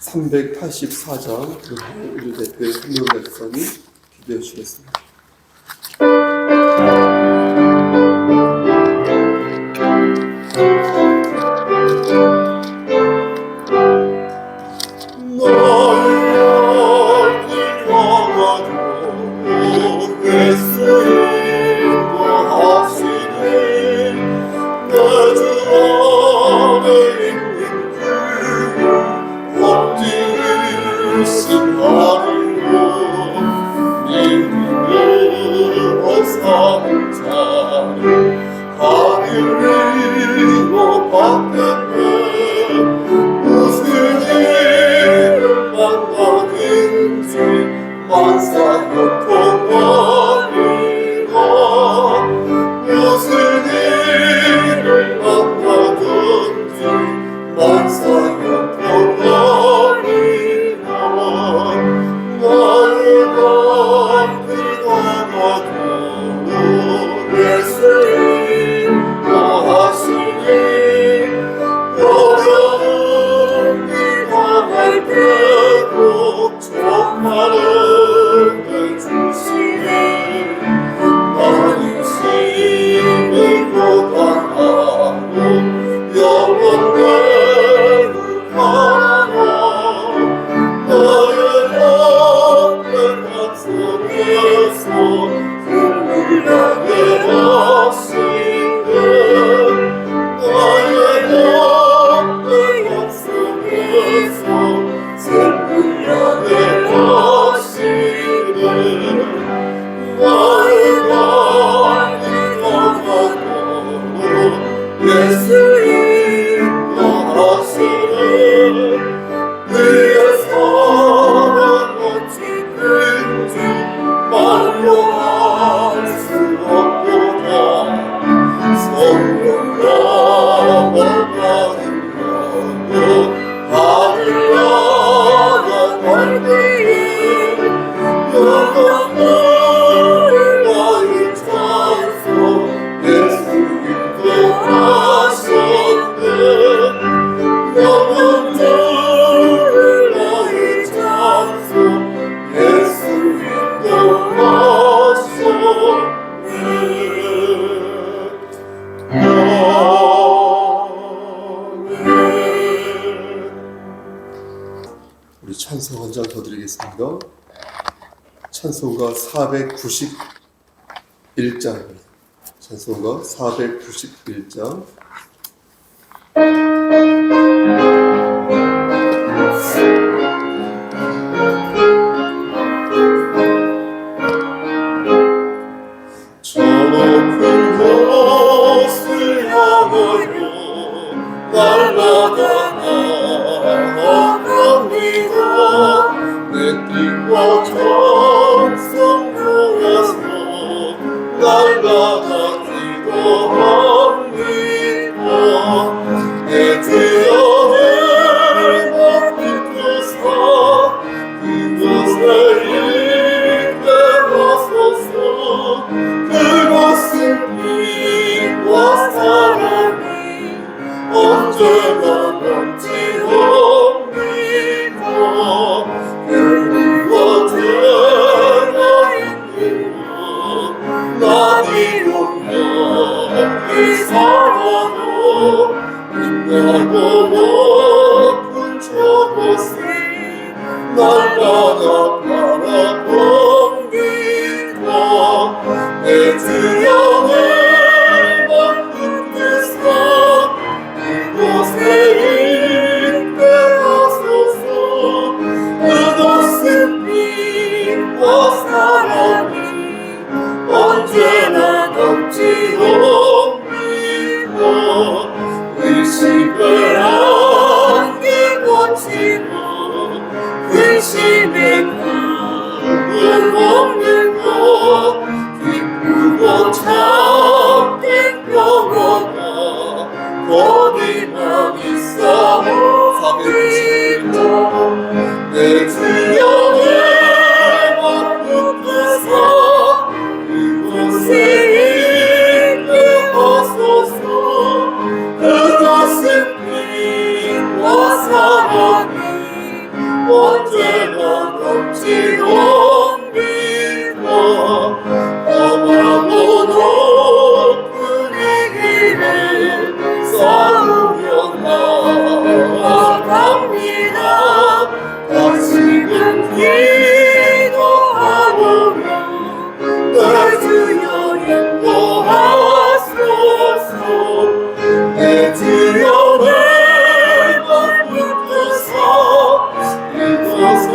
384장 우리 대표의 한명 목사님 기도해 주시겠습니다. 우리 찬송 한 장 더 드리겠습니다. 찬송가 491장입니다. 찬송가 491장. 저 높은 곳을 향하여 날마다 나아갑니다. 내 뜻과 정성 모아서 날마다 기도합니다. 내 죄악 언제나 넘치옵니다. 험하고 높은 이 길을 쌓으며 나아갑니다. 다시금 기도하오며 내 주여 인도하소서. 내 주여 내 맘 붙드사 이곳에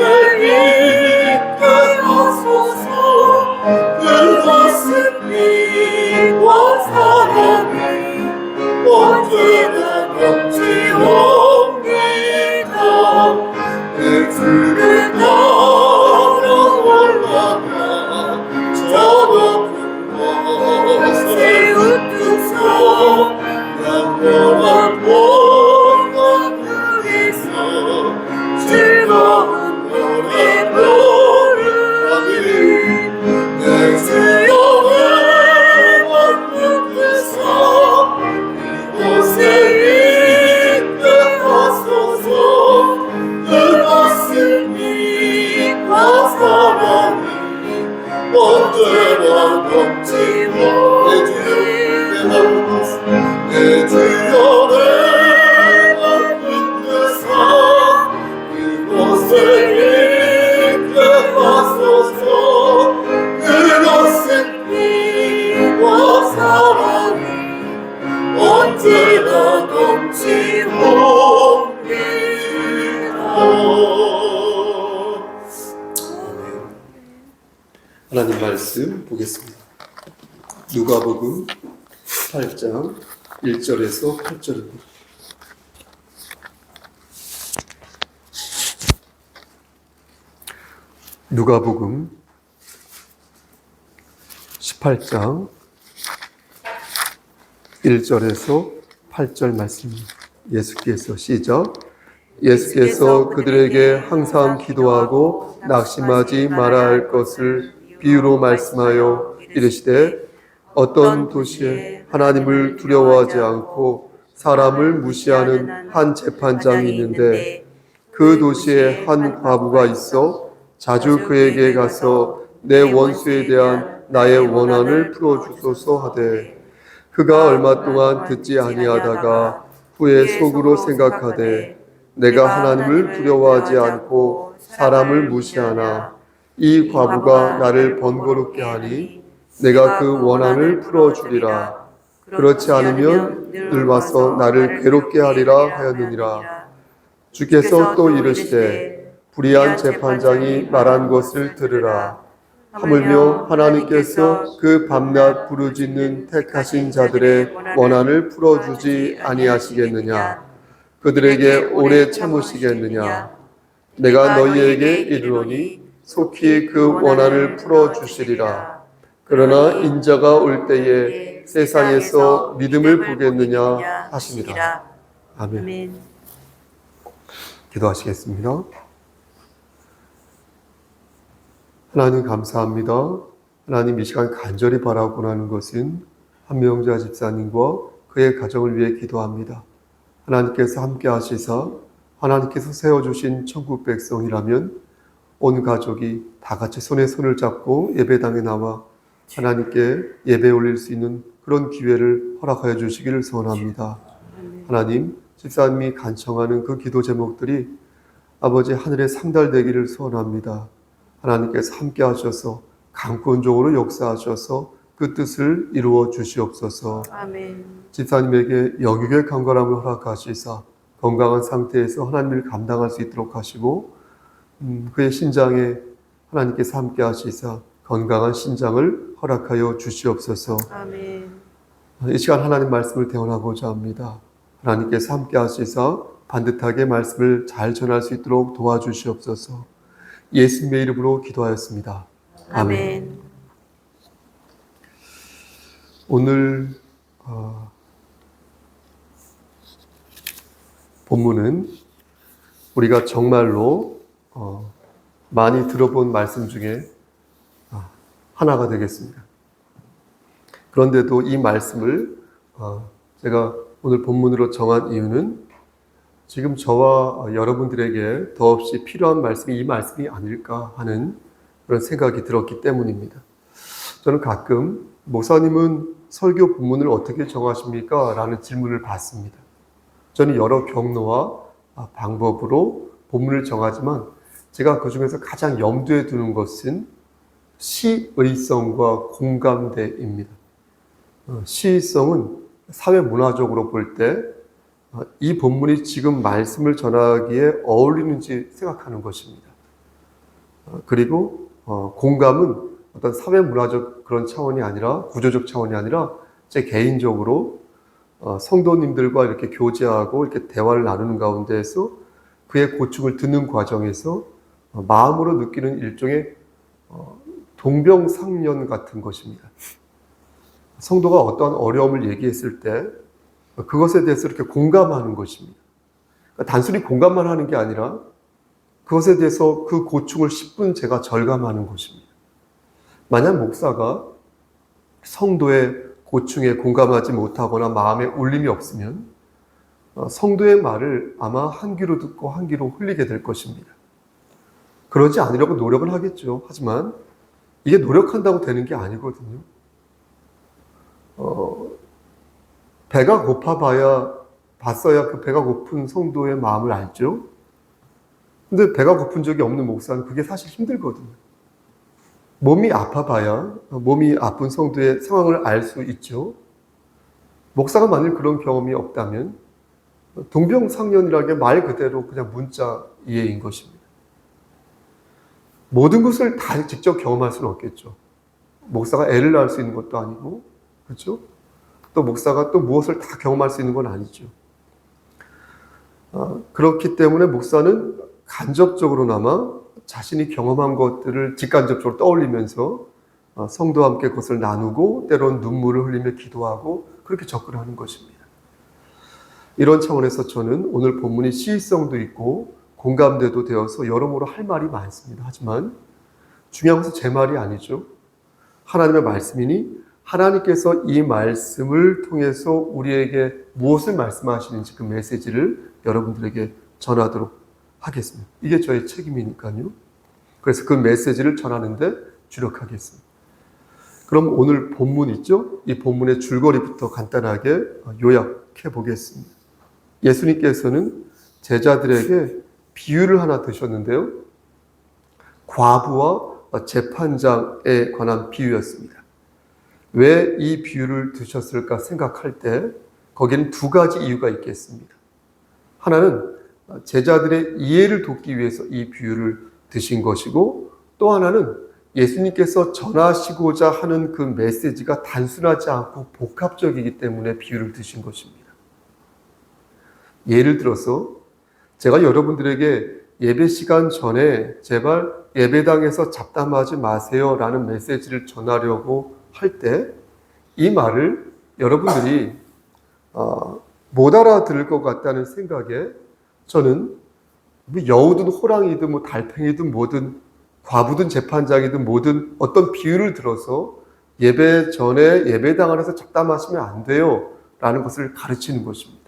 있게 하소서. 그것은 믿고 사랑이 언제나 넘치옵니다. 내 주를 따라 올라가 저 높은 곳에 웃으소. 영원한 본관에서 즐거운 노래 부르리. 내 주여 내 맘 붙드사 이곳에 있게 하소서. 그것은 믿고 사랑이 언제나 넘치고 내 주여 내 맘 붙드사 내 주여 내 맘 붙드사 이곳에 있게 하소서. 그것은 믿고 사랑이 언제나 넘치옵니다. 하나님 말씀 보겠습니다. 누가복음 8장 1절에서 8절입니다. 누가복음 18장 1절에서 8절 말씀입니다. 예수께서 시작. 예수께서 그들에게 항상 기도하고 낙심하지 말아야 할 것을 비유로 말씀하여 이르시되 어떤 도시에 하나님을 두려워하지 않고 사람을 무시하는 한 재판장이 있는데 그 도시에 한 과부가 있어 자주 그에게 가서 내 원수에 대한 나의 원한을 풀어주소서 하되 그가 얼마 동안 듣지 아니하다가 후에 속으로 생각하되 내가 하나님을 두려워하지 않고 사람을 무시하나 이 과부가 나를 번거롭게 하니 내가 그 원한을 풀어주리라. 그렇지 않으면 늘 와서 나를 괴롭게 하리라 하였느니라. 주께서 또 이르시되 불의한 재판장이 말한 것을 들으라. 하물며 하나님께서 그 밤낮 부르짖는 택하신 자들의 원한을 풀어주지 아니하시겠느냐. 그들에게 오래 참으시겠느냐. 내가 너희에게 이르노니 속히 그 원한을 풀어주시리라. 그러나 인자가 올 때에 세상에서 믿음을 보겠느냐 하시니라. 아멘. 기도하시겠습니다. 하나님 감사합니다. 하나님 이 시간 간절히 바라고 하는 것은 한명자 집사님과 그의 가정을 위해 기도합니다. 하나님께서 함께 하시사 하나님께서 세워주신 천국 백성이라면 온 가족이 다 같이 손에 손을 잡고 예배당에 나와 하나님께 예배 올릴 수 있는 그런 기회를 허락하여 주시기를 소원합니다. 하나님, 집사님이 간청하는 그 기도 제목들이 아버지 하늘에 상달되기를 소원합니다. 하나님께서 함께 하셔서 강권적으로 역사하셔서 그 뜻을 이루어 주시옵소서. 아멘. 집사님에게 영육의 강건함을 허락하시사 건강한 상태에서 하나님을 감당할 수 있도록 하시고 그의 신장에 하나님께서 함께 하시사 건강한 신장을 허락하여 주시옵소서. 아멘. 이 시간 하나님 말씀을 대언하고자 합니다. 하나님께서 함께 하시사 반듯하게 말씀을 잘 전할 수 있도록 도와주시옵소서. 예수님의 이름으로 기도하였습니다. 아멘. 오늘 본문은 우리가 정말로 많이 들어본 말씀 중에 하나가 되겠습니다. 그런데도 이 말씀을 제가 오늘 본문으로 정한 이유는 지금 저와 여러분들에게 더없이 필요한 말씀이 이 말씀이 아닐까 하는 그런 생각이 들었기 때문입니다. 저는 가끔 목사님은 설교 본문을 어떻게 정하십니까? 라는 질문을 받습니다. 저는 여러 경로와 방법으로 본문을 정하지만 제가 그 중에서 가장 염두에 두는 것은 시의성과 공감대입니다. 시의성은 사회문화적으로 볼 때 이 본문이 지금 말씀을 전하기에 어울리는지 생각하는 것입니다. 그리고 공감은 어떤 사회문화적 그런 차원이 아니라 구조적 차원이 아니라 제 개인적으로 성도님들과 이렇게 교제하고 이렇게 대화를 나누는 가운데에서 그의 고충을 듣는 과정에서 마음으로 느끼는 일종의 동병상련 같은 것입니다. 성도가 어떠한 어려움을 얘기했을 때 그것에 대해서 이렇게 공감하는 것입니다. 그러니까 단순히 공감만 하는 게 아니라 그것에 대해서 그 고충을 10분 제가 절감하는 것입니다. 만약 목사가 성도의 고충에 공감하지 못하거나 마음에 울림이 없으면 성도의 말을 아마 한 귀로 듣고 한 귀로 흘리게 될 것입니다. 그러지 않으려고 노력을 하겠죠. 하지만 이게 노력한다고 되는 게 아니거든요. 배가 봤어야 그 배가 고픈 성도의 마음을 알죠. 근데 배가 고픈 적이 없는 목사는 그게 사실 힘들거든요. 몸이 아파봐야 몸이 아픈 성도의 상황을 알 수 있죠. 목사가 만일 그런 경험이 없다면 동병상련이라는 게 말 그대로 그냥 문자 이해인 것입니다. 모든 것을 다 직접 경험할 수는 없겠죠. 목사가 애를 낳을 수 있는 것도 아니고, 그렇죠? 또 목사가 또 무엇을 다 경험할 수 있는 건 아니죠. 그렇기 때문에 목사는 간접적으로나마 자신이 경험한 것들을 직간접적으로 떠올리면서 성도와 함께 그것을 나누고 때로는 눈물을 흘리며 기도하고 그렇게 접근하는 것입니다. 이런 차원에서 저는 오늘 본문이 시의성도 있고 공감대도 되어서 여러모로 할 말이 많습니다. 하지만 중요한 것은 제 말이 아니죠. 하나님의 말씀이니 하나님께서 이 말씀을 통해서 우리에게 무엇을 말씀하시는지 그 메시지를 여러분들에게 전하도록 하겠습니다. 이게 저의 책임이니까요. 그래서 그 메시지를 전하는데 주력하겠습니다. 그럼 오늘 본문 있죠? 이 본문의 줄거리부터 간단하게 요약해 보겠습니다. 예수님께서는 제자들에게 비유를 하나 드셨는데요. 과부와 재판장에 관한 비유였습니다. 왜 이 비유를 드셨을까 생각할 때 거기는 두 가지 이유가 있겠습니다. 하나는 제자들의 이해를 돕기 위해서 이 비유를 드신 것이고 또 하나는 예수님께서 전하시고자 하는 그 메시지가 단순하지 않고 복합적이기 때문에 비유를 드신 것입니다. 예를 들어서 제가 여러분들에게 예배 시간 전에 제발 예배당에서 잡담하지 마세요 라는 메시지를 전하려고 할 때 이 말을 여러분들이 못 알아들을 것 같다는 생각에 저는 여우든 호랑이든 달팽이든 뭐든 과부든 재판장이든 뭐든 어떤 비유를 들어서 예배 전에 예배당 안에서 잡담하시면 안 돼요 라는 것을 가르치는 것입니다.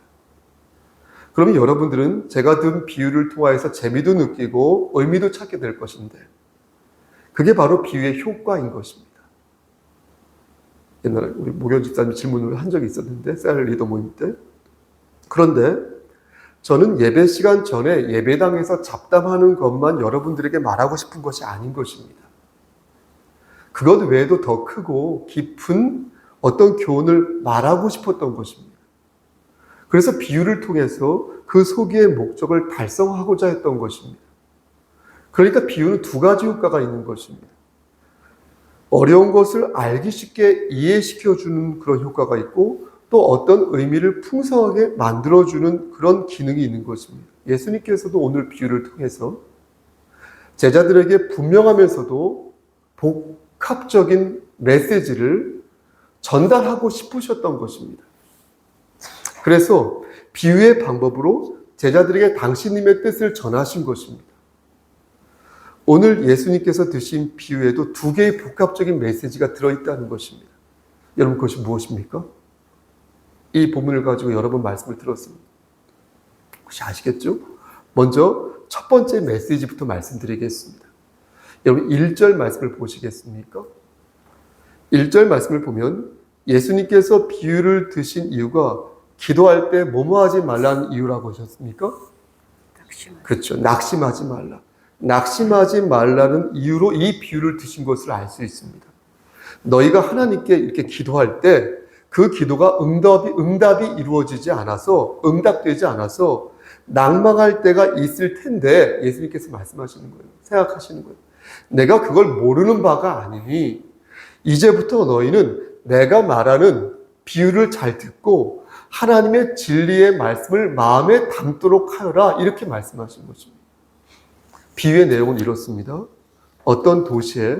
그러면 여러분들은 제가 든 비유를 통하여서 재미도 느끼고 의미도 찾게 될 것인데 그게 바로 비유의 효과인 것입니다. 옛날에 우리 목연 집사님 질문을 한 적이 있었는데 셀 리더 모임 때 그런데 저는 예배 시간 전에 예배당에서 잡담하는 것만 여러분들에게 말하고 싶은 것이 아닌 것입니다. 그것 외에도 더 크고 깊은 어떤 교훈을 말하고 싶었던 것입니다. 그래서 비유를 통해서 그 소기의 목적을 달성하고자 했던 것입니다. 그러니까 비유는 두 가지 효과가 있는 것입니다. 어려운 것을 알기 쉽게 이해시켜주는 그런 효과가 있고 또 어떤 의미를 풍성하게 만들어주는 그런 기능이 있는 것입니다. 예수님께서도 오늘 비유를 통해서 제자들에게 분명하면서도 복합적인 메시지를 전달하고 싶으셨던 것입니다. 그래서 비유의 방법으로 제자들에게 당신님의 뜻을 전하신 것입니다. 오늘 예수님께서 드신 비유에도 두 개의 복합적인 메시지가 들어있다는 것입니다. 여러분 그것이 무엇입니까? 이 본문을 가지고 여러 번 말씀을 들었습니다. 혹시 아시겠죠? 먼저 첫 번째 메시지부터 말씀드리겠습니다. 여러분 1절 말씀을 보시겠습니까? 1절 말씀을 보면 예수님께서 비유를 드신 이유가 기도할 때 뭐뭐 하지 말라는 이유라고 하셨습니까? 그렇죠. 낙심하지 말라. 낙심하지 말라는 이유로 이 비유를 드신 것을 알 수 있습니다. 너희가 하나님께 이렇게 기도할 때 그 기도가 응답이 이루어지지 않아서, 응답되지 않아서 낭망할 때가 있을 텐데 예수님께서 말씀하시는 거예요. 생각하시는 거예요. 내가 그걸 모르는 바가 아니니 이제부터 너희는 내가 말하는 비유를 잘 듣고 하나님의 진리의 말씀을 마음에 담도록 하여라. 이렇게 말씀하신 것입니다. 비유의 내용은 이렇습니다. 어떤 도시에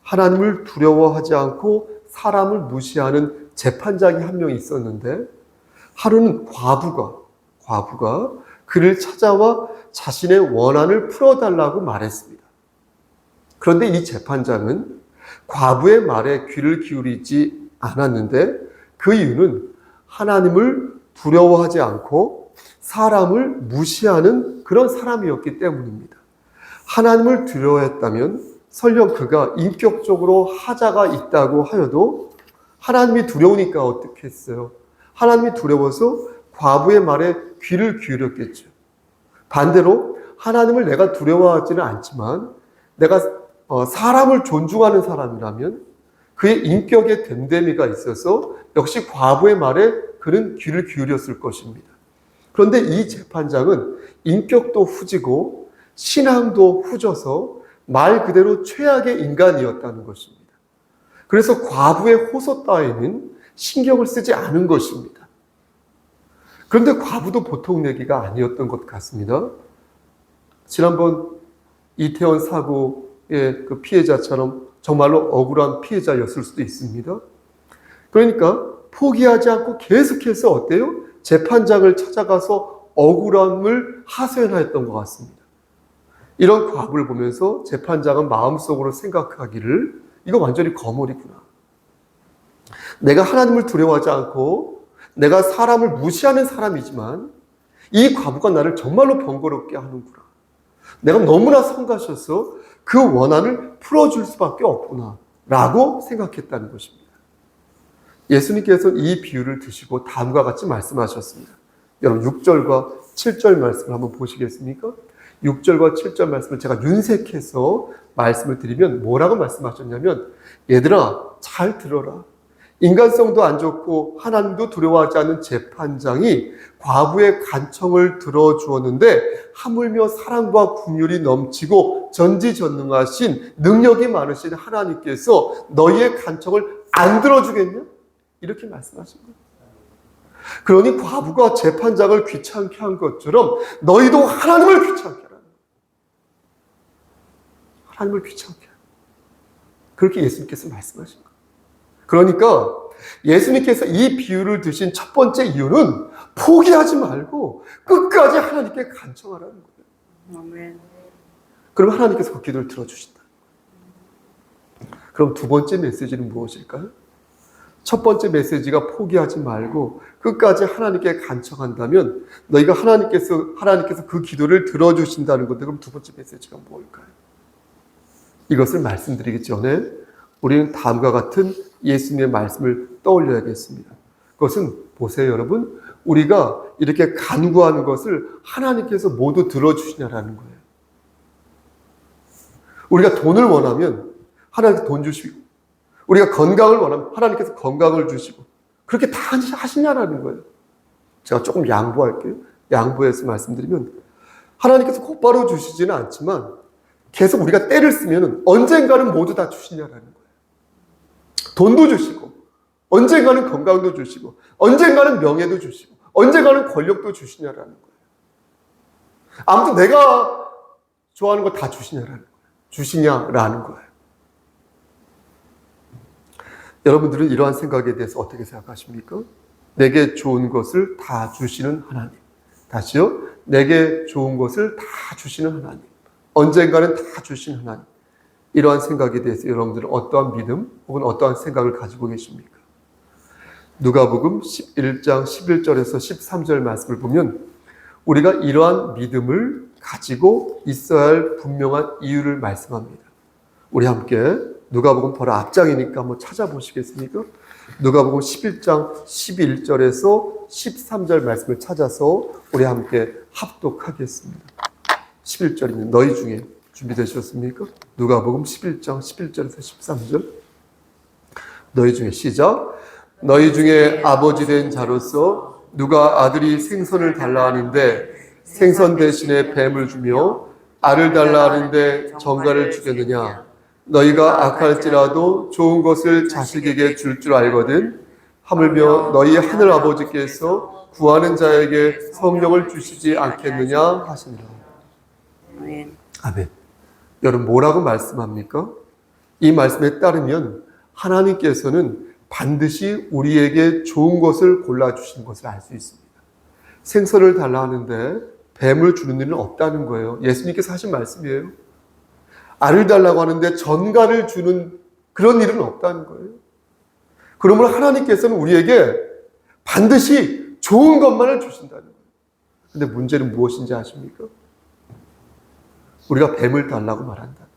하나님을 두려워하지 않고 사람을 무시하는 재판장이 한 명 있었는데 하루는 과부가 그를 찾아와 자신의 원한을 풀어달라고 말했습니다. 그런데 이 재판장은 과부의 말에 귀를 기울이지 않았는데 그 이유는 하나님을 두려워하지 않고 사람을 무시하는 그런 사람이었기 때문입니다. 하나님을 두려워했다면 설령 그가 인격적으로 하자가 있다고 하여도 하나님이 두려우니까 어떻게 했어요? 하나님이 두려워서 과부의 말에 귀를 기울였겠죠. 반대로 하나님을 내가 두려워하지는 않지만 내가 사람을 존중하는 사람이라면 그의 인격에 됨됨이가 있어서 역시 과부의 말에 그는 귀를 기울였을 것입니다. 그런데 이 재판장은 인격도 후지고 신앙도 후져서 말 그대로 최악의 인간이었다는 것입니다. 그래서 과부의 호소 따위는 신경을 쓰지 않은 것입니다. 그런데 과부도 보통 얘기가 아니었던 것 같습니다. 지난번 이태원 사고의 그 피해자처럼 정말로 억울한 피해자였을 수도 있습니다. 그러니까 포기하지 않고 계속해서 어때요? 재판장을 찾아가서 억울함을 하소연하였던 것 같습니다. 이런 과부를 보면서 재판장은 마음속으로 생각하기를 이거 완전히 거물이구나. 내가 하나님을 두려워하지 않고 내가 사람을 무시하는 사람이지만 이 과부가 나를 정말로 번거롭게 하는구나. 내가 너무나 성가셔서 그 원한을 풀어줄 수밖에 없구나 라고 생각했다는 것입니다. 예수님께서는 이 비유를 드시고 다음과 같이 말씀하셨습니다. 여러분 6절과 7절 말씀을 한번 보시겠습니까? 6절과 7절 말씀을 제가 윤색해서 말씀을 드리면 뭐라고 말씀하셨냐면 얘들아 잘 들어라. 인간성도 안 좋고 하나님도 두려워하지 않는 재판장이 과부의 간청을 들어주었는데 하물며 사랑과 긍휼이 넘치고 전지전능하신 능력이 많으신 하나님께서 너희의 간청을 안 들어주겠냐? 이렇게 말씀하신 거예요. 그러니 과부가 재판장을 귀찮게 한 것처럼 너희도 하나님을 귀찮게 하라. 하나님을 귀찮게 하라. 그렇게 예수님께서 말씀하신 거예요. 그러니까 예수님께서 이 비유를 드신 첫 번째 이유는 포기하지 말고 끝까지 하나님께 간청하라는 거예요. 아멘. 그럼 하나님께서 그 기도를 들어주신다. 그럼 두 번째 메시지는 무엇일까요? 첫 번째 메시지가 포기하지 말고 끝까지 하나님께 간청한다면 너희가 하나님께서 그 기도를 들어주신다는 건데 그럼 두 번째 메시지가 뭘까요? 이것을 말씀드리기 전에 우리는 다음과 같은 예수님의 말씀을 떠올려야겠습니다. 그것은 보세요 여러분. 우리가 이렇게 간구하는 것을 하나님께서 모두 들어주시냐라는 거예요. 우리가 돈을 원하면 하나님께서 돈 주시고 우리가 건강을 원하면 하나님께서 건강을 주시고 그렇게 다 하시냐라는 거예요. 제가 조금 양보할게요. 양보해서 말씀드리면 하나님께서 곧바로 주시지는 않지만 계속 우리가 때를 쓰면 언젠가는 모두 다 주시냐라는 거예요. 돈도 주시고 언젠가는 건강도 주시고 언젠가는 명예도 주시고 언젠가는 권력도 주시냐라는 거예요. 아무튼 내가 좋아하는 거 다 주시냐라는 거예요. 여러분들은 이러한 생각에 대해서 어떻게 생각하십니까? 내게 좋은 것을 다 주시는 하나님. 다시요. 내게 좋은 것을 다 주시는 하나님. 언젠가는 다 주시는 하나님. 이러한 생각에 대해서 여러분들은 어떠한 믿음 혹은 어떠한 생각을 가지고 계십니까? 누가복음 11장 11절에서 13절 말씀을 보면 우리가 이러한 믿음을 가지고 있어야 할 분명한 이유를 말씀합니다. 우리 함께 누가복음 바로 앞장이니까 한번 찾아보시겠습니까? 누가복음 11장 11절에서 13절 말씀을 찾아서 우리 함께 합독하겠습니다. 11절입니다. 너희 중에 준비되셨습니까? 누가복음 11장 11절에서 13절. 너희 중에 시작. 너희 중에 아버지 된 자로서 누가 아들이 생선을 달라 하는데 생선 대신에 뱀을 주며 알을 달라 하는데 정갈을 주겠느냐? 너희가 악할지라도 좋은 것을 자식에게 줄 줄 알거든. 하물며 너희 하늘 아버지께서 구하는 자에게 성령을 주시지 않겠느냐 하시니라. 아멘. 여러분 뭐라고 말씀합니까? 이 말씀에 따르면 하나님께서는 반드시 우리에게 좋은 것을 골라주신 것을 알 수 있습니다. 생선을 달라 하는데 뱀을 주는 일은 없다는 거예요. 예수님께서 하신 말씀이에요. 알을 달라고 하는데 전갈을 주는 그런 일은 없다는 거예요. 그러므로 하나님께서는 우리에게 반드시 좋은 것만을 주신다는 거예요. 근데 문제는 무엇인지 아십니까? 우리가 뱀을 달라고 말한다.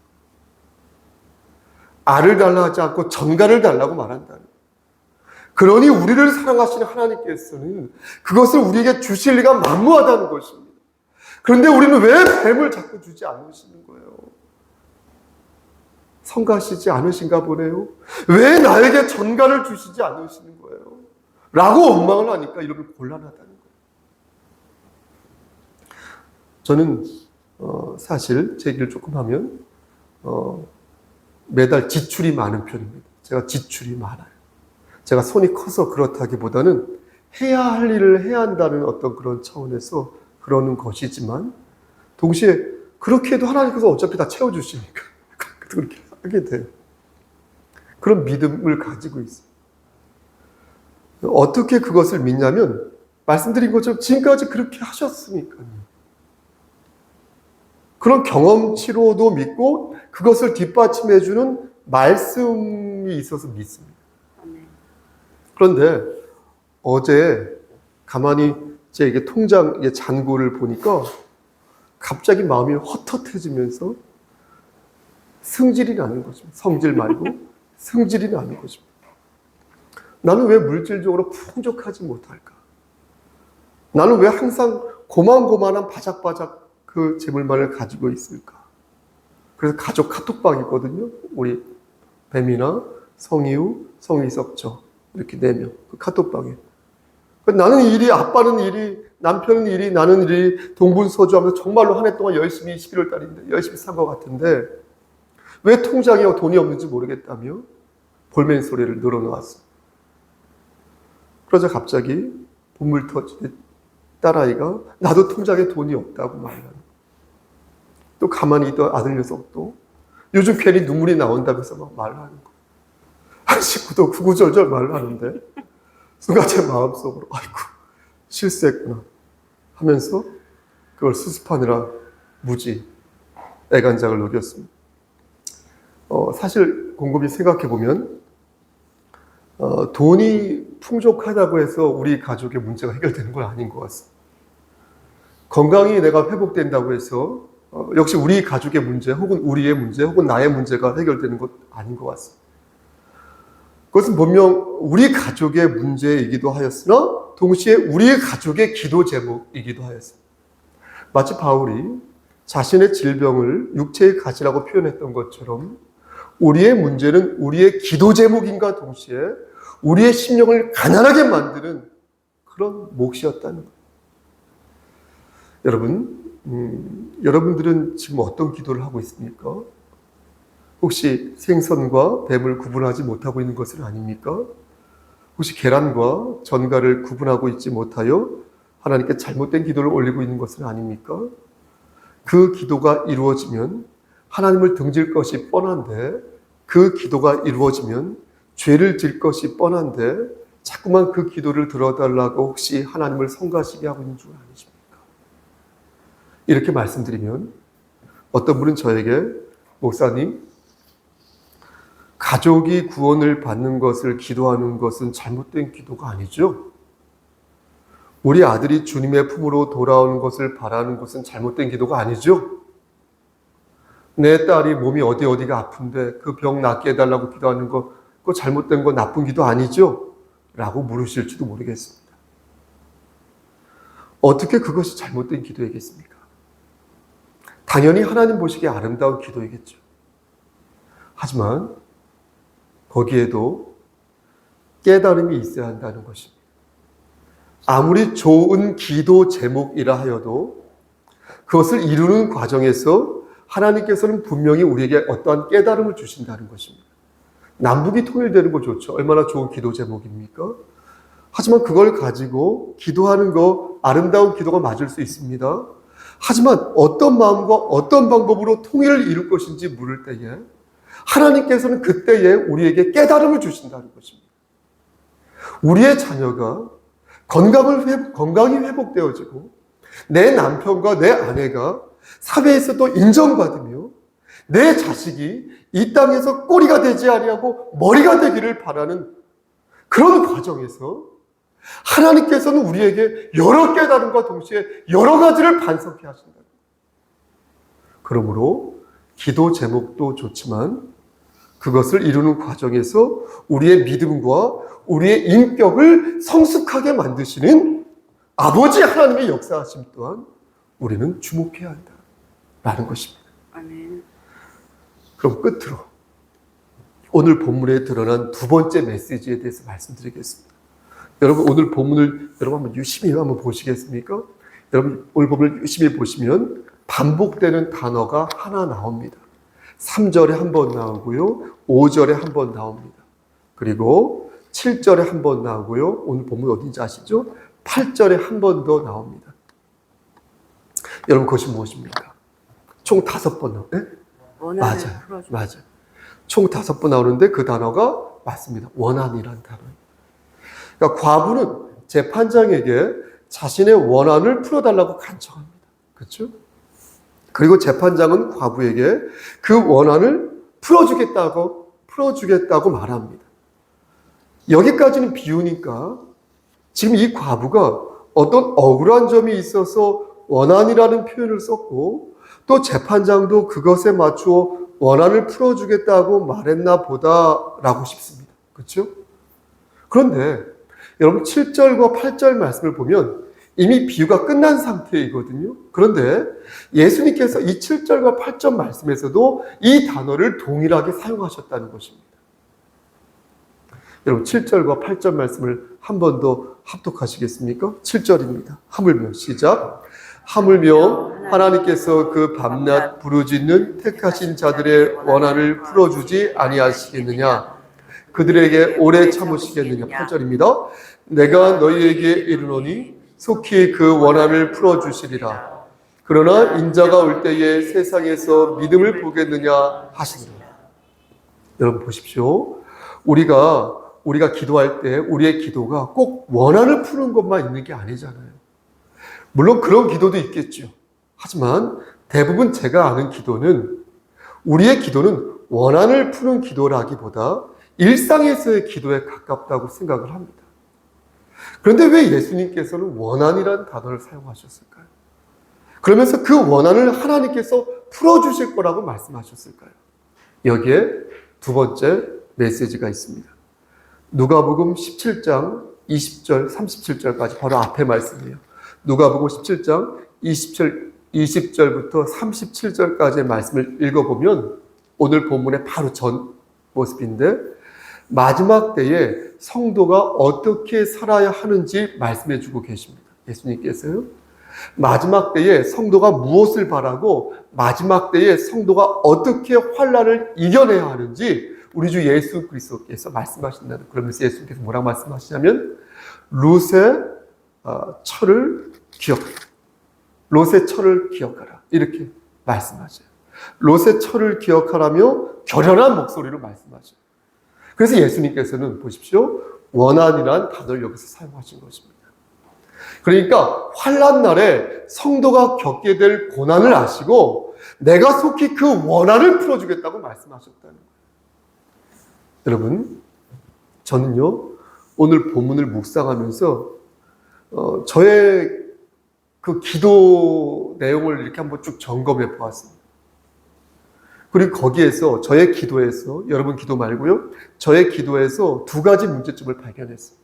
알을 달라 하지 않고 전갈을 달라고 말한다. 그러니 우리를 사랑하시는 하나님께서는 그것을 우리에게 주실 리가 만무하다는 것입니다. 그런데 우리는 왜 뱀을 자꾸 주지 않으시는 거예요? 성가시지 않으신가 보네요. 왜 나에게 전갈을 주시지 않으시는 거예요? 라고 원망을 하니까 이렇게 곤란하다는 거예요. 저는 사실 제 얘기를 조금 하면 매달 지출이 많은 편입니다. 제가 지출이 많아요. 제가 손이 커서 그렇다기보다는 해야 할 일을 해야 한다는 어떤 그런 차원에서 그러는 것이지만 동시에 그렇게 해도 하나님께서 어차피 다 채워주시니까 그렇게 하게 돼요. 그런 믿음을 가지고 있어요. 어떻게 그것을 믿냐면 말씀드린 것처럼 지금까지 그렇게 하셨으니까요. 그런 경험치로도 믿고 그것을 뒷받침해주는 말씀이 있어서 믿습니다. 그런데 어제 가만히 제 이게 통장 잔고를 보니까 갑자기 마음이 헛헛해지면서 승질이 나는 것입니다. 성질 말고 승질이 나는 것입니다. 나는 왜 물질적으로 풍족하지 못할까? 나는 왜 항상 고만고만한 바작바작 그 재물만을 가지고 있을까? 그래서 가족 카톡방이거든요. 우리 뱀이나 성희우, 성희석, 저 이렇게 4명 그 카톡방에. 나는 일이, 아빠는 일이, 남편은 일이, 나는 일이 동분서주하면서 정말로 한 해 동안 열심히 11월 달인데 열심히 산 것 같은데 왜 통장에 돈이 없는지 모르겠다며 볼멘 소리를 늘어놓았어. 그러자 갑자기 본물 터진 딸아이가 나도 통장에 돈이 없다고 말하는 거야. 또 가만히 있던 아들 녀석도 요즘 괜히 눈물이 나온다면서 막 말하는 거야. 한 식구도 구구절절 말을 하는데 순간 제 마음속으로 아이고 실수했구나 하면서 그걸 수습하느라 무지 애간장을 녹였습니다. 사실 곰곰이 생각해보면 돈이 풍족하다고 해서 우리 가족의 문제가 해결되는 건 아닌 것 같습니다. 건강이 내가 회복된다고 해서 역시 우리 가족의 문제 혹은 우리의 문제 혹은 나의 문제가 해결되는 것 아닌 것 같습니다. 그것은 분명 우리 가족의 문제이기도 하였으나 동시에 우리 가족의 기도 제목이기도 하였습니다. 마치 바울이 자신의 질병을 육체의 가시라고 표현했던 것처럼 우리의 문제는 우리의 기도 제목인가 동시에 우리의 심령을 가난하게 만드는 그런 몫이었다는 거예요. 여러분, 여러분들은 지금 어떤 기도를 하고 있습니까? 혹시 생선과 뱀을 구분하지 못하고 있는 것은 아닙니까? 혹시 계란과 전갈을 구분하고 있지 못하여 하나님께 잘못된 기도를 올리고 있는 것은 아닙니까? 그 기도가 이루어지면 하나님을 등질 것이 뻔한데 그 기도가 이루어지면 죄를 질 것이 뻔한데 자꾸만 그 기도를 들어달라고 혹시 하나님을 성가시게 하고 있는 줄 아니십니까? 이렇게 말씀드리면 어떤 분은 저에게 목사님 가족이 구원을 받는 것을 기도하는 것은 잘못된 기도가 아니죠? 우리 아들이 주님의 품으로 돌아오는 것을 바라는 것은 잘못된 기도가 아니죠. 내 딸이 몸이 어디가 아픈데 그 병 낫게 해달라고 기도하는 거, 그거 잘못된 거 나쁜 기도 아니죠? 라고 물으실지도 모르겠습니다. 어떻게 그것이 잘못된 기도이겠습니까? 당연히 하나님 보시기에 아름다운 기도이겠죠. 하지만 거기에도 깨달음이 있어야 한다는 것입니다. 아무리 좋은 기도 제목이라 하여도 그것을 이루는 과정에서 하나님께서는 분명히 우리에게 어떠한 깨달음을 주신다는 것입니다. 남북이 통일되는 거 좋죠. 얼마나 좋은 기도 제목입니까? 하지만 그걸 가지고 기도하는 거 아름다운 기도가 맞을 수 있습니다. 하지만 어떤 마음과 어떤 방법으로 통일을 이룰 것인지 물을 때에 하나님께서는 그때에 우리에게 깨달음을 주신다는 것입니다. 우리의 자녀가 건강이 회복되어지고 내 남편과 내 아내가 사회에서 또 인정받으며 내 자식이 이 땅에서 꼬리가 되지 아니하고 머리가 되기를 바라는 그런 과정에서 하나님께서는 우리에게 여러 깨달음과 동시에 여러 가지를 반석해 하신다. 그러므로 기도 제목도 좋지만 그것을 이루는 과정에서 우리의 믿음과 우리의 인격을 성숙하게 만드시는 아버지 하나님의 역사하심 또한 우리는 주목해야 한다라는 것입니다. 아멘. 그럼 끝으로 오늘 본문에 드러난 두 번째 메시지에 대해서 말씀드리겠습니다. 여러분 오늘 본문을 여러분 한번 유심히 한번 보시겠습니까? 여러분 오늘 본문을 유심히 보시면 반복되는 단어가 하나 나옵니다. 3절에 한 번 나오고요. 5절에 한 번 나옵니다. 그리고 7절에 한 번 나오고요. 오늘 본문 어딘지 아시죠? 8절에 한 번 더 나옵니다. 여러분 그것이 무엇입니까? 총 5번 나와요. 네? 맞아요. 총 5번 나오는데 그 단어가 맞습니다. 원한이라는 단어예요. 그러니까 과부는 재판장에게 자신의 원한을 풀어달라고 간청합니다. 그렇죠? 그리고 재판장은 과부에게 그 원한을 풀어주겠다고 말합니다. 여기까지는 비유니까 지금 이 과부가 어떤 억울한 점이 있어서 원한이라는 표현을 썼고 또 재판장도 그것에 맞추어 원한을 풀어주겠다고 말했나 보다라고 싶습니다. 그렇죠? 그런데 여러분 7절과 8절 말씀을 보면 이미 비유가 끝난 상태이거든요. 그런데 예수님께서 이 7절과 8절 말씀에서도 이 단어를 동일하게 사용하셨다는 것입니다. 여러분 7절과 8절 말씀을 한 번 더 합독하시겠습니까? 7절입니다. 하물며 시작. 하물며 하나님께서 그 밤낮 부르짖는 택하신 자들의 원한을 풀어주지 아니하시겠느냐? 그들에게 오래 참으시겠느냐? 8절입니다. 내가 너희에게 이르노니 속히 그 원한을 풀어주시리라. 그러나 인자가 올 때에 세상에서 믿음을 보겠느냐 하시니라. 여러분 보십시오. 우리가 기도할 때 우리의 기도가 꼭 원한을 푸는 것만 있는 게 아니잖아요. 물론 그런 기도도 있겠죠. 하지만 대부분 제가 아는 기도는 우리의 기도는 원한을 푸는 기도라기보다 일상에서의 기도에 가깝다고 생각을 합니다. 그런데 왜 예수님께서는 원한이라는 단어를 사용하셨을까요? 그러면서 그 원한을 하나님께서 풀어주실 거라고 말씀하셨을까요? 여기에 두 번째 메시지가 있습니다. 누가복음 17장 20절 37절까지 바로 앞에 말씀이에요. 누가복음 17장 20절부터 37절까지의 말씀을 읽어보면 오늘 본문의 바로 전 모습인데 마지막 때에 성도가 어떻게 살아야 하는지 말씀해 주고 계십니다. 예수님께서요. 마지막 때에 성도가 무엇을 바라고 마지막 때에 성도가 어떻게 환난을 이겨내야 하는지 우리 주 예수 그리스도께서 말씀하신다는. 그러면서 예수님께서 뭐라고 말씀하시냐면 롯의 철을 기억하라. 롯의 철을 기억하라. 이렇게 말씀하셔요. 롯의 철을 기억하라며 결연한 목소리로 말씀하셔요. 그래서 예수님께서는 보십시오. 원한이란 단어를 여기서 사용하신 것입니다. 그러니까 환난 날에 성도가 겪게 될 고난을 아시고 내가 속히 그 원한을 풀어주겠다고 말씀하셨다는 거예요. 여러분, 저는요 오늘 본문을 묵상하면서 저의 그 기도 내용을 이렇게 한번 쭉 점검해 보았습니다. 그리고 거기에서 저의 기도에서, 여러분 기도 말고요, 저의 기도에서 두 가지 문제점을 발견했어요.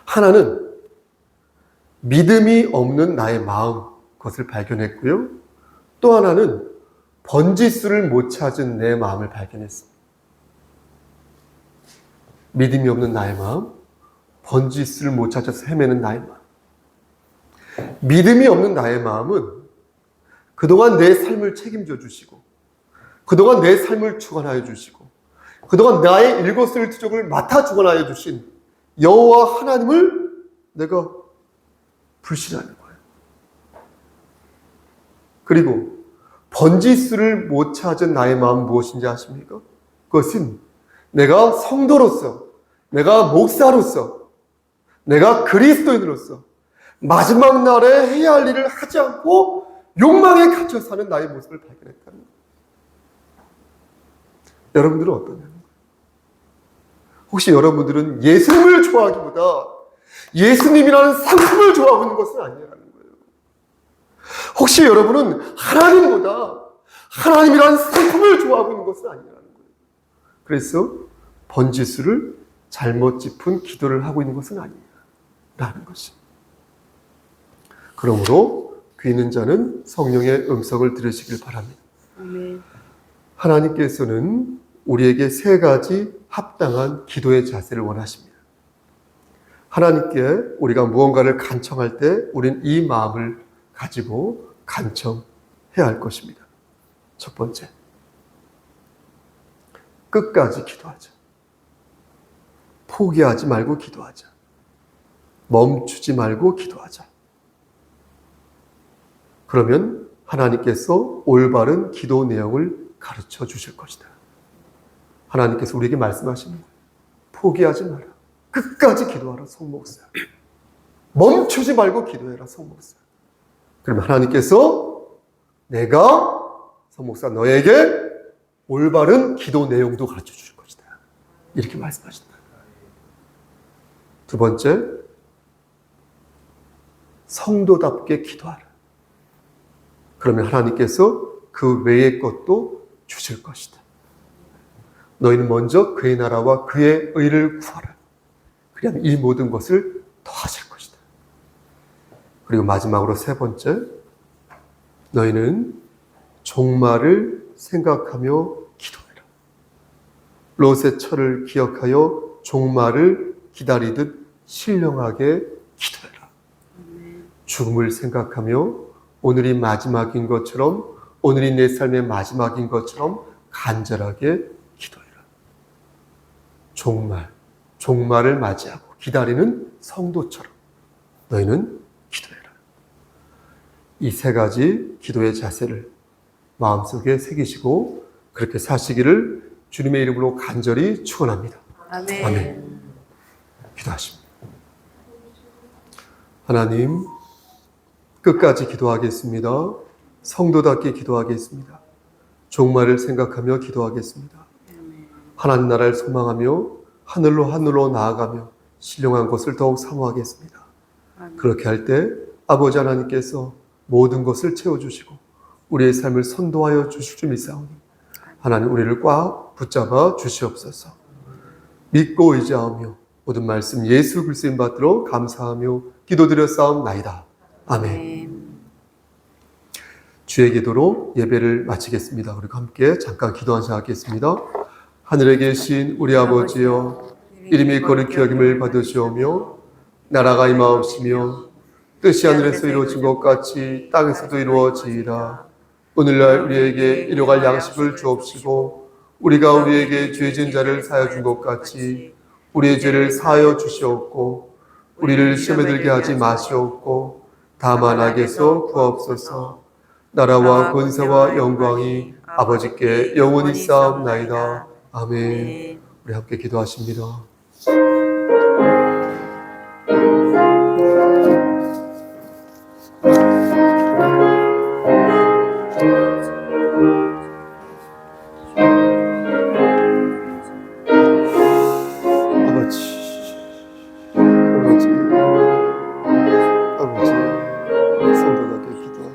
하나는 믿음이 없는 나의 마음, 그것을 발견했고요. 또 하나는 번지수를 못 찾은 내 마음을 발견했습니다. 믿음이 없는 나의 마음, 번지수를 못 찾아서 헤매는 나의 마음. 믿음이 없는 나의 마음은 그동안 내 삶을 책임져 주시고, 그동안 내 삶을 주관하여 주시고, 그동안 나의 일거수일투족을 맡아 주관하여 주신 여호와 하나님을 내가 불신하는 거예요. 그리고 번지수를 못 찾은 나의 마음 무엇인지 아십니까? 그것은 내가 성도로서, 내가 목사로서, 내가 그리스도인으로서 마지막 날에 해야 할 일을 하지 않고 욕망에 갇혀 사는 나의 모습을 발견했다는 거예요. 여러분들은 어떠냐는 거예요? 혹시 여러분들은 예수님을 좋아하기보다 예수님이라는 상품을 좋아하고 있는 것은 아니냐는 거예요. 혹시 여러분은 하나님보다 하나님이라는 상품을 좋아하고 있는 것은 아니냐는 거예요. 그래서 번지수를 잘못 짚은 기도를 하고 있는 것은 아니냐라는 것이. 그러므로 귀 있는 자는 성령의 음성을 들으시길 바랍니다. 아멘. 하나님께서는 우리에게 세 가지 합당한 기도의 자세를 원하십니다. 하나님께 우리가 무언가를 간청할 때 우리는 이 마음을 가지고 간청해야 할 것입니다. 첫 번째, 끝까지 기도하자. 포기하지 말고 기도하자. 멈추지 말고 기도하자. 그러면 하나님께서 올바른 기도 내용을 가르쳐 주실 것이다. 하나님께서 우리에게 말씀하시는 거예요. 포기하지 마라. 끝까지 기도하라, 성목사. 멈추지 말고 기도해라, 성목사. 그러면 하나님께서 내가, 성목사, 너에게 올바른 기도 내용도 가르쳐 주실 것이다. 이렇게 말씀하신다. 두 번째, 성도답게 기도하라. 그러면 하나님께서 그 외의 것도 주실 것이다. 너희는 먼저 그의 나라와 그의 의를 구하라. 그리하면 이 모든 것을 더하실 것이다. 그리고 마지막으로 세 번째, 너희는 종말을 생각하며 기도해라. 롯의 철을 기억하여 종말을 기다리듯 신령하게 기도해라. 죽음을 생각하며 오늘이 마지막인 것처럼, 오늘이 내 삶의 마지막인 것처럼 간절하게 기도해라. 종말을 맞이하고 기다리는 성도처럼 너희는 기도해라. 이 세 가지 기도의 자세를 마음속에 새기시고 그렇게 사시기를 주님의 이름으로 간절히 축원합니다. 아멘. 아멘. 기도하십니다. 하나님, 끝까지 기도하겠습니다. 성도답게 기도하겠습니다. 종말을 생각하며 기도하겠습니다. 하나님 나라를 소망하며 하늘로 나아가며 신령한 것을 더욱 사모하겠습니다. 그렇게 할 때 아버지 하나님께서 모든 것을 채워주시고 우리의 삶을 선도하여 주실 줄 믿사오니 하나님 우리를 꽉 붙잡아 주시옵소서. 믿고 의지하며 모든 말씀 예수 그리스도인 받들어 감사하며 기도드렸사옵나이다. 아멘. 주의 기도로 예배를 마치겠습니다. 그리고 함께 잠깐 기도 한 시간 하겠습니다. 하늘에 계신 우리 아버지여, 이름이 거룩히 여김을 받으시오며 나라가 임하옵시며 뜻이 하늘에서 이루어진 것 같이 땅에서도 이루어지이다. 오늘날 우리에게 일용할 양식을 주옵시고 우리가 우리에게 죄 지은 자를 사하여 준 것 같이 우리의 죄를 사하여 주시옵고 우리를 시험에 들게 하지 마시옵고 다만 악에서 구하옵소서. 나라와 권세와 영광이 아버지께 영원히 쌓옵나이다. 아멘. 우리 함께 기도하십니다.